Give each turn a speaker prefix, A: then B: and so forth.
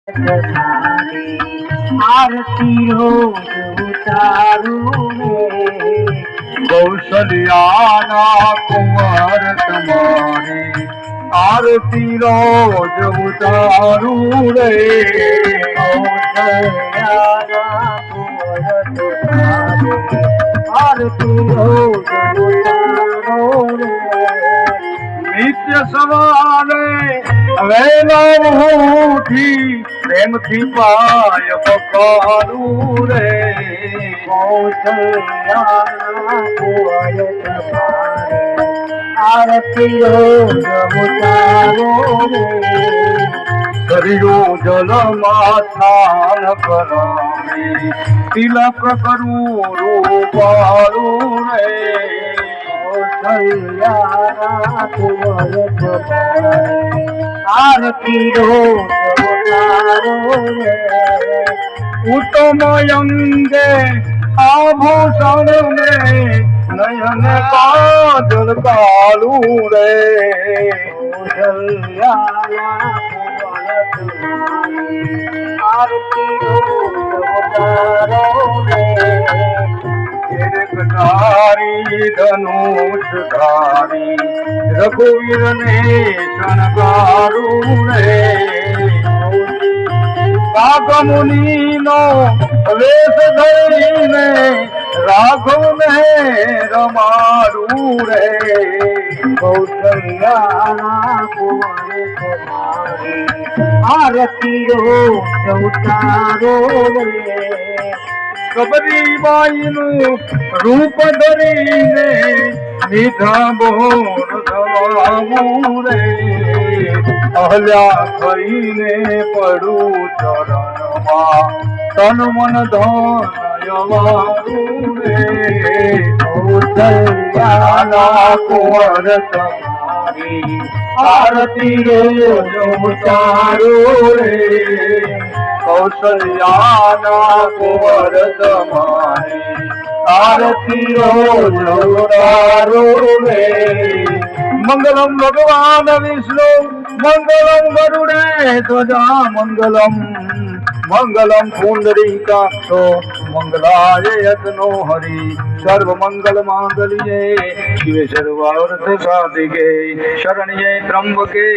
A: आरती रोज उतारूं रे
B: कौशल्याना कुंवर तुम्हारी आरती रोज उतारूं रे
A: कौशल्याना कुंवर तुम्हारी आरती रोज उतारूं रे
B: नित्य सवारे वेला उठी प्रेम थी पाय पकारूं रे
A: कौशल्याना कुंवर तुम्हारी आरती रोज उतारूं रे
B: करियो जल स्नान करामी तिलक करूं रूपारूं रे
A: कौशल्याना कुंवर तुम्हारी आरती रोज उतारूं रे
B: उत्तम अंगे आभूषण में नयन काजल कालू रे
A: कौशल्याना कुंवर तुम्हारी आरती रोज उतारूं रे
B: कटारी धनुषधारी रघुवीर ने शणगारूं रे काग मुनि नो वेश धरीने राघव ने रमारूं रे
A: कौशल्याना कुंवर तुम्हारी आरती रोज उतारूं रे
B: कबरी बाई रूप धरीने निधा बोर धवाऊं रे अहल्या कईने पड़ू चरणमा तन मन धनयवारूं रे
A: कौशल्याना
B: कुंवर तुम्हारी
A: आरती रोज उतारूं रे
B: कौशल्याना कुंवर तुम्हारी आरती रोज उतारूं रे मंगलम भगवान विष्णु मंगलम गरुड़े ध्वजा मंगलम पुंडरीकाक्षो मंगलाय यत्नो हरि सर्व मंगल मांगल्ये शिवे सर्वार्थ साधिके शरण्ये त्र्यंबके